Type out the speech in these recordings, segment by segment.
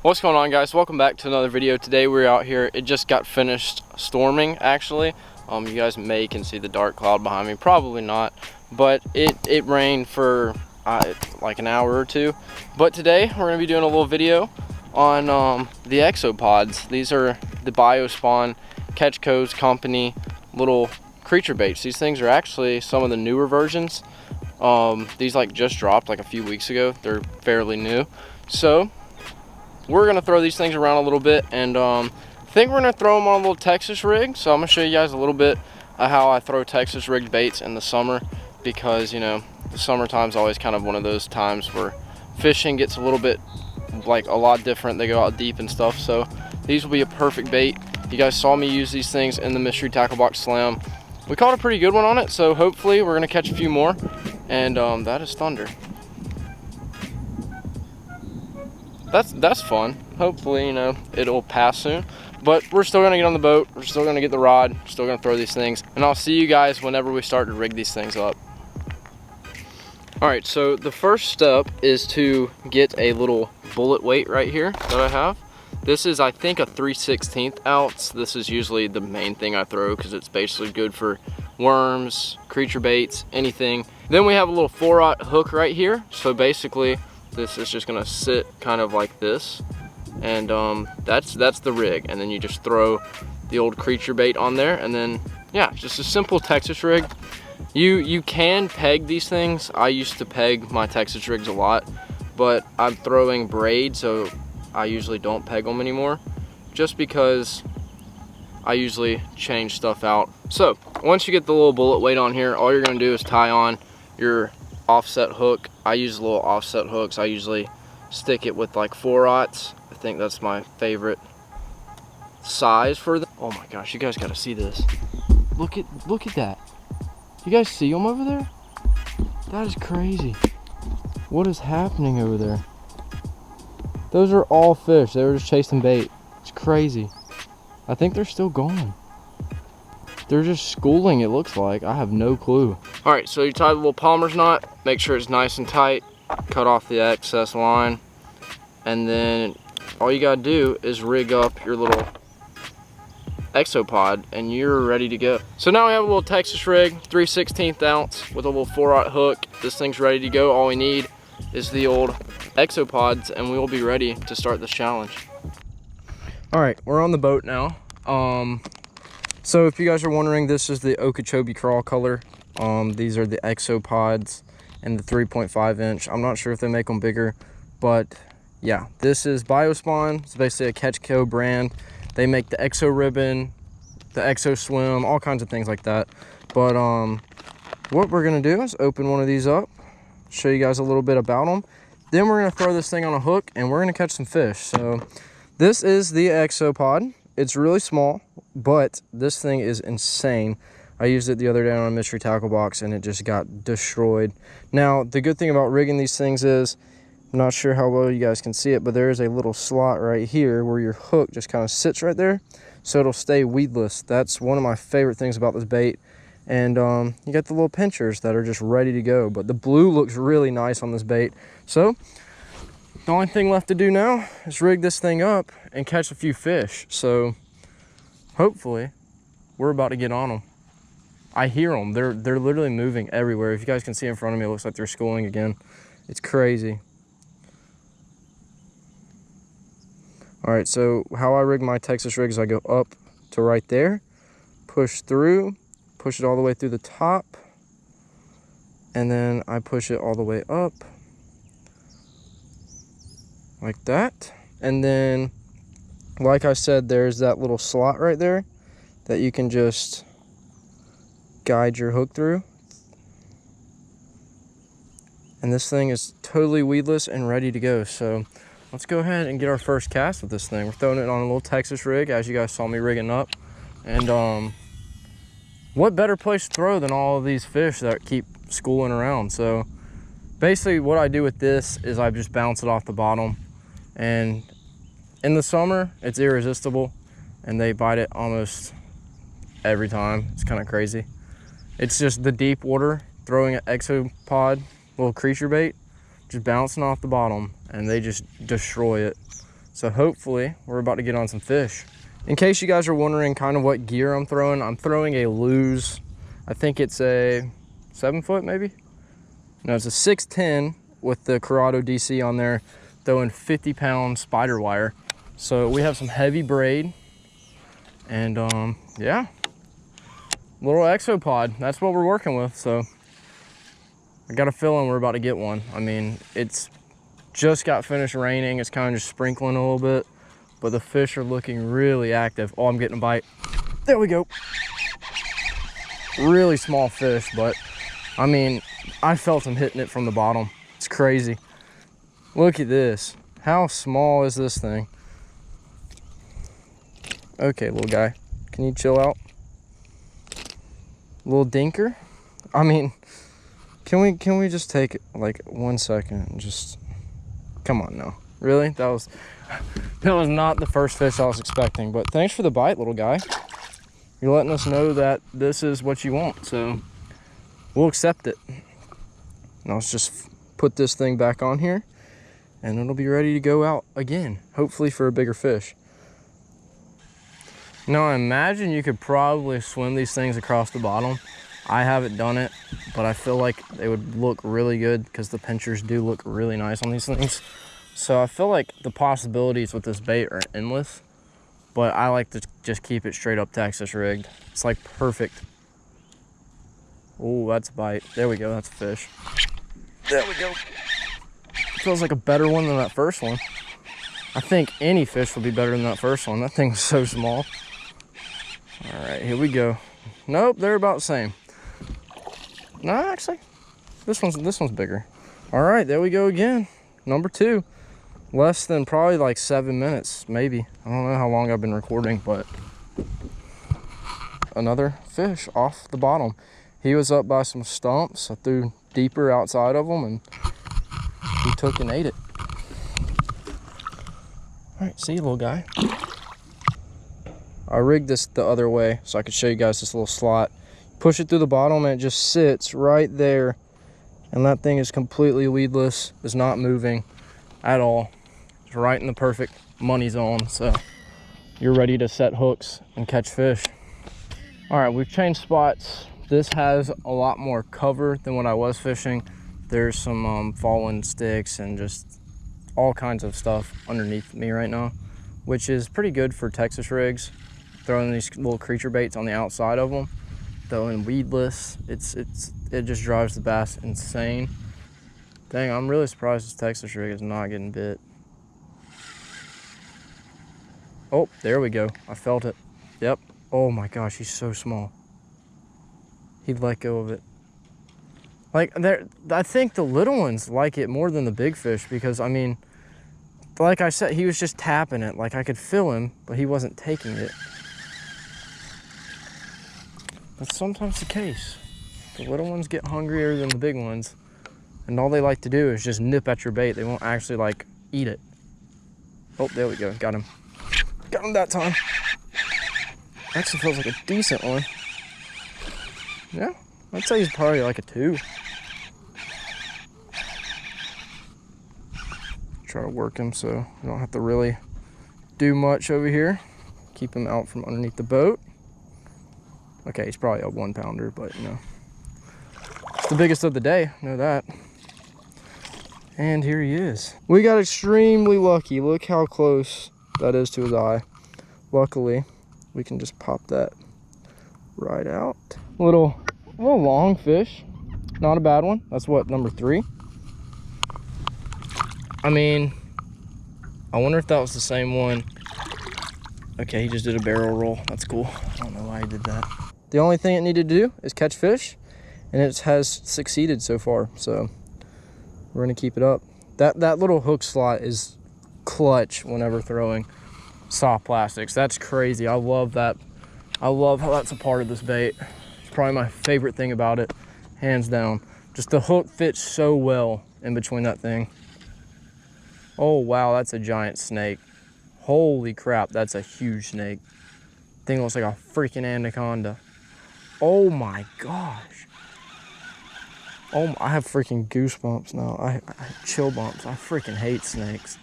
What's going on, guys? Welcome back to another video. Today we're out here. It just got finished storming, actually. You guys can see the dark cloud behind me, probably not, but it rained for like an hour or two. But today we're going to be doing a little video on the ExoPods. These are the Biospawn Catch company little creature baits. These things are actually some of the newer versions. These just dropped like a few weeks ago. They're fairly new, so we're gonna throw these things around a little bit, and I think we're gonna throw them on a little Texas rig. So I'm gonna show you guys a little bit of how I throw Texas rigged baits in the summer, because you know the summertime's always kind of one of those times where fishing gets a little bit a lot different. They go out deep and stuff, so these will be a perfect bait. You guys saw me use these things in the Mystery Tackle Box Slam. We caught a pretty good one on it, so hopefully we're gonna catch a few more. And that is thunder. That's fun. Hopefully, you know, it'll pass soon. But we're still gonna get on the boat. We're still gonna get the rod. We're still gonna throw these things. And I'll see you guys whenever we start to rig these things up. All right, so the first step is to get a little bullet weight right here that I have. This is, I think, a 3/16 ounce. This is usually the main thing I throw because it's basically good for worms, creature baits, anything. Then we have a little 4/0 hook right here. So basically, this is just gonna sit kind of like this, and that's the rig. And then you just throw the old creature bait on there, and then yeah, just a simple Texas rig. You can peg these things. I used to peg my Texas rigs a lot, but I'm throwing braid, so I usually don't peg them anymore, just because I usually change stuff out. So once you get the little bullet weight on here, all you're gonna do is tie on your offset hook. I use little offset hooks. I usually stick it with like 4/0. I think that's my favorite size for them. Oh my gosh, you guys gotta see this. Look at that. You guys see them over there? That is crazy. What is happening over there? Those are all fish. They were just chasing bait. It's crazy. I think they're still going. They're just schooling, it looks like. I have no clue. All right, so you tie the little Palmer's knot, make sure it's nice and tight, cut off the excess line, and then all you gotta do is rig up your little ExoPod, and you're ready to go. So now we have a little Texas rig, 3/16 ounce with a little 4/0 hook. This thing's ready to go. All we need is the old ExoPods, and we will be ready to start this challenge. All right, we're on the boat now. So if you guys are wondering, this is the Okeechobee crawl color. These are the ExoPods and the 3.5 inch. I'm not sure if they make them bigger, but yeah, this is Biospawn. It's basically a Catch brand. They make the Exo Ribbon, the Exo Swim, all kinds of things like that. But what we're gonna do is open one of these up, show you guys a little bit about them. Then we're gonna throw this thing on a hook, and we're gonna catch some fish. So this is the ExoPod. It's really small, but this thing is insane. I used it the other day on a Mystery Tackle Box, and it just got destroyed. Now, the good thing about rigging these things is, I'm not sure how well you guys can see it, but there is a little slot right here where your hook just kind of sits right there, so it'll stay weedless. That's one of my favorite things about this bait. And you got the little pinchers that are just ready to go. But the blue looks really nice on this bait. So the only thing left to do now is rig this thing up and catch a few fish. So hopefully we're about to get on them. I hear them. They're literally moving everywhere. If you guys can see in front of me, it looks like they're schooling again. It's crazy. All right, so how I rig my Texas rig is I go up to right there, push through, push it all the way through the top, and then I push it all the way up like that. And then, like I said, there's that little slot right there that you can just guide your hook through. And this thing is totally weedless and ready to go. So let's go ahead and get our first cast with this thing. We're throwing it on a little Texas rig, as you guys saw me rigging up. And what better place to throw than all of these fish that keep schooling around? So basically what I do with this is I just bounce it off the bottom, and in the summer it's irresistible, and they bite it almost every time. It's kind of crazy. It's just the deep water, throwing an ExoPod little creature bait, just bouncing off the bottom, and they just destroy it. So hopefully we're about to get on some fish. In case you guys are wondering kind of what gear I'm throwing a Lose. I think it's a 7-foot maybe? No, it's a 610 with the Curado DC on there, throwing 50-pound spider wire. So we have some heavy braid, and yeah, little ExoPod. That's what we're working with. So I got a feeling we're about to get one. I mean, it's just got finished raining. It's kind of just sprinkling a little bit, but the fish are looking really active. Oh, I'm getting a bite. There we go. Really small fish, but I mean, I felt him hitting it from the bottom. It's crazy. Look at this. How small is this thing? Okay, little guy, can you chill out? Little dinker. I mean, can we just take like 1 second and just, come on now. Really? That was not the first fish I was expecting, but thanks for the bite, little guy. You're letting us know that this is what you want, so we'll accept it. Now let's just put this thing back on here, and it'll be ready to go out again, hopefully for a bigger fish. Now I imagine you could probably swim these things across the bottom. I haven't done it, but I feel like they would look really good because the pinchers do look really nice on these things. So I feel like the possibilities with this bait are endless, but I like to just keep it straight up Texas rigged. It's like perfect. Oh, that's a bite. There we go, that's a fish. There we go. Feels like a better one than that first one. I think any fish would be better than that first one. That thing's so small. All right, here we go. Nope, they're about the same. No, actually, this one's bigger. All right, there we go again. Number 2. Less than probably like 7 minutes, maybe. I don't know how long I've been recording, but another fish off the bottom. He was up by some stumps. I threw deeper outside of them, and he took and ate it. All right, see you, little guy. I rigged this the other way so I could show you guys this little slot. Push it through the bottom and it just sits right there. And that thing is completely weedless, is not moving at all. It's right in the perfect money zone. So you're ready to set hooks and catch fish. All right, we've changed spots. This has a lot more cover than what I was fishing. There's some fallen sticks and just all kinds of stuff underneath me right now, which is pretty good for Texas rigs. Throwing these little creature baits on the outside of them, throwing weedless, it just drives the bass insane. Dang, I'm really surprised this Texas rig is not getting bit. Oh, there we go. I felt it. Yep. Oh my gosh, he's so small. He'd let go of it. Like, I think the little ones like it more than the big fish because, I mean, like I said, he was just tapping it. Like, I could feel him, but he wasn't taking it. That's sometimes the case. The little ones get hungrier than the big ones, and all they like to do is just nip at your bait. They won't actually like eat it. Oh, there we go, got him. Got him that time. Actually feels like a decent one. Yeah, I'd say he's probably like a 2. Try to work him so we don't have to really do much over here. Keep him out from underneath the boat. Okay, he's probably a 1-pounder, but you know, it's the biggest of the day, know that. And here he is. We got extremely lucky. Look how close that is to his eye. Luckily, we can just pop that right out. Little long fish, not a bad one. That's what, number 3? I mean, I wonder if that was the same one. Okay, he just did a barrel roll. That's cool. I don't know why he did that. The only thing it needed to do is catch fish, and it has succeeded so far. So we're gonna keep it up. That little hook slot is clutch whenever throwing soft plastics. That's crazy. I love that. I love how that's a part of this bait. It's probably my favorite thing about it, hands down. Just the hook fits so well in between that thing. Oh wow, that's a giant snake. Holy crap, that's a huge snake. Thing looks like a freaking anaconda. Oh my gosh. Oh, I have freaking goosebumps now. I chill bumps. I freaking hate snakes.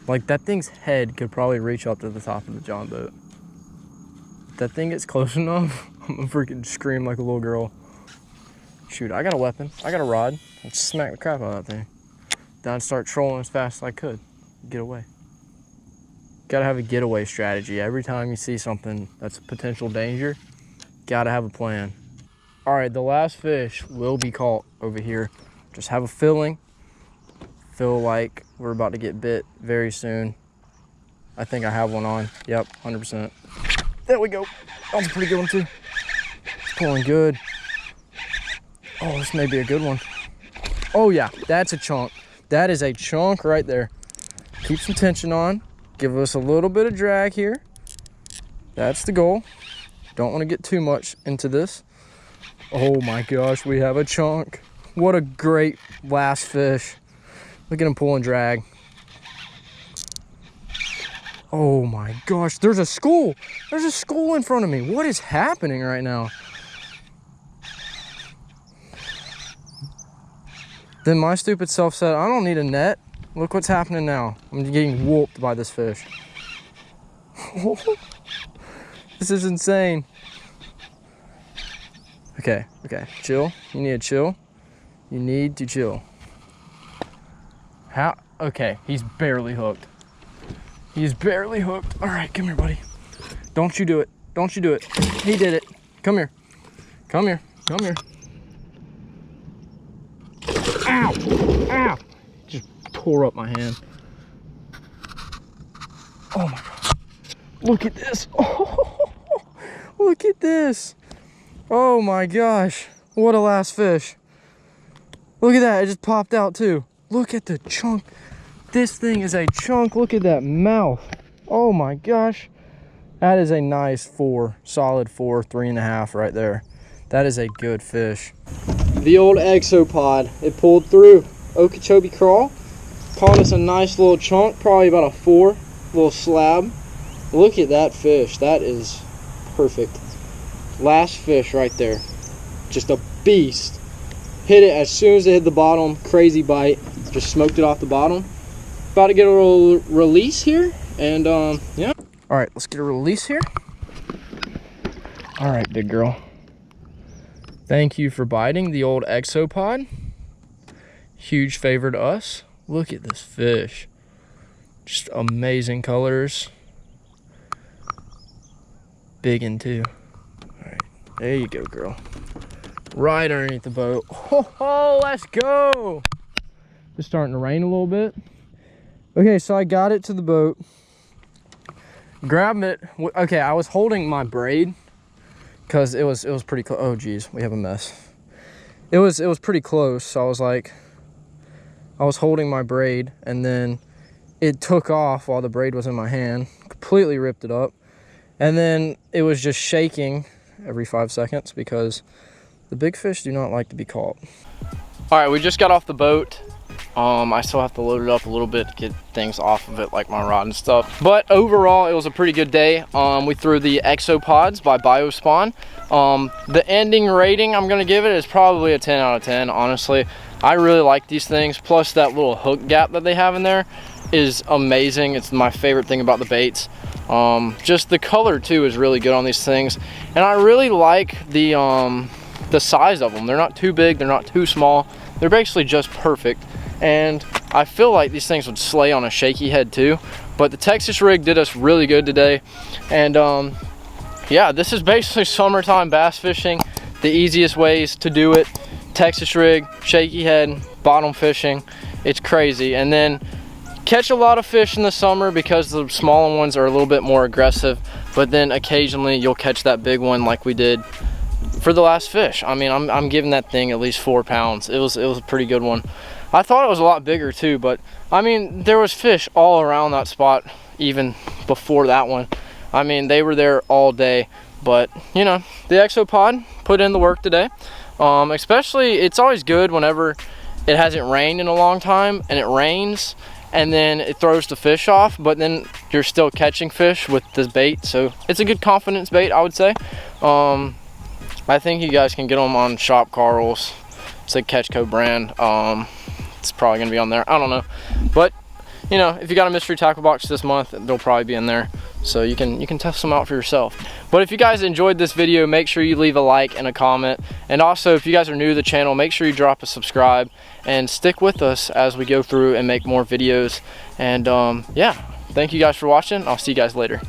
Like, that thing's head could probably reach up to the top of the John boat. If that thing gets close enough, I'm gonna freaking scream like a little girl. Shoot, I got a weapon. I got a rod. Let's smack the crap out of that thing. Then I'd start trolling as fast as I could. Get away. Gotta have a getaway strategy. Every time you see something that's a potential danger, gotta have a plan. All right, the last fish will be caught over here. Just have a feeling. Feel like we're about to get bit very soon. I think I have one on. Yep, 100%. There we go. That was a pretty good one too. It's pulling good. Oh, this may be a good one. Oh yeah, that's a chunk. That is a chunk right there. Keep some tension on. Give us a little bit of drag here. That's the goal. Don't want to get too much into this. Oh my gosh, we have a chunk. What a great last fish. Look at him pull and drag. Oh my gosh, there's a school. There's a school in front of me. What is happening right now? Then my stupid self said, I don't need a net. Look what's happening now. I'm getting whooped by this fish. This is insane. Okay, chill. You need to chill. You need to chill. How? Okay, he's barely hooked. He's barely hooked. All right, come here, buddy. Don't you do it. Don't you do it. He did it. Come here. Come here. Come here. Ow! Ow! Just tore up my hand. Oh my God. Look at this. Oh, look at this. Oh my gosh. What a last fish. Look at that. It just popped out too. Look at the chunk. This thing is a chunk. Look at that mouth. Oh my gosh. That is a nice 4, solid 4, 3.5 right there. That is a good fish. The old ExoPod, it pulled through. Okeechobee crawl. Caught us a nice little chunk, probably about a 4, little slab. Look at that fish. That is perfect. Last fish right there. Just a beast. Hit it as soon as it hit the bottom. Crazy bite. Just smoked it off the bottom. About to get a little release here. And yeah. All right, let's get a release here. All right, big girl. Thank you for biting the old ExoPod. Huge favor to us. Look at this fish. Just amazing colors. Big one too. All right, there you go, girl. Right underneath the boat. Oh, let's go. It's starting to rain a little bit. Okay, so I got it to the boat. Grabbed it. Okay, I was holding my braid because it was pretty close. Oh geez, we have a mess. It was pretty close, so I was like, I was holding my braid and then it took off while the braid was in my hand, completely ripped it up. And then it was just shaking every 5 seconds because the big fish do not like to be caught. All right, we just got off the boat. I still have to load it up a little bit to get things off of it, like my rod and stuff. But overall, it was a pretty good day. We threw the ExoPods by Biospawn. The ending rating I'm gonna give it is probably a 10 out of 10, honestly. I really like these things. Plus that little hook gap that they have in there is amazing. It's my favorite thing about the baits. Just the color too is really good on these things. And I really like the size of them. They're not too big, they're not too small. They're basically just perfect. And I feel like these things would slay on a shaky head too. But the Texas rig did us really good today. And yeah, this is basically summertime bass fishing. The easiest ways to do it. Texas rig, shaky head, bottom fishing. It's crazy. And then catch a lot of fish in the summer because the smaller ones are a little bit more aggressive. But then occasionally you'll catch that big one like we did for the last fish. I mean, I'm giving that thing at least 4 pounds. It was a pretty good one. I thought it was a lot bigger too, but I mean, there was fish all around that spot even before that one. I mean, they were there all day, but you know, the ExoPod put in the work today. Especially, it's always good whenever it hasn't rained in a long time and it rains and then it throws the fish off, but then you're still catching fish with this bait. So it's a good confidence bait, I would say. I think you guys can get them on Shop Carl's. It's a Catchco brand. It's probably gonna be on there, I don't know. But you know, if you got a mystery tackle box this month, they'll probably be in there, so you can test them out for yourself. But if you guys enjoyed this video, make sure you leave a like and a comment, and also if you guys are new to the channel, make sure you drop a subscribe and stick with us as we go through and make more videos. And yeah, thank you guys for watching. I'll see you guys later.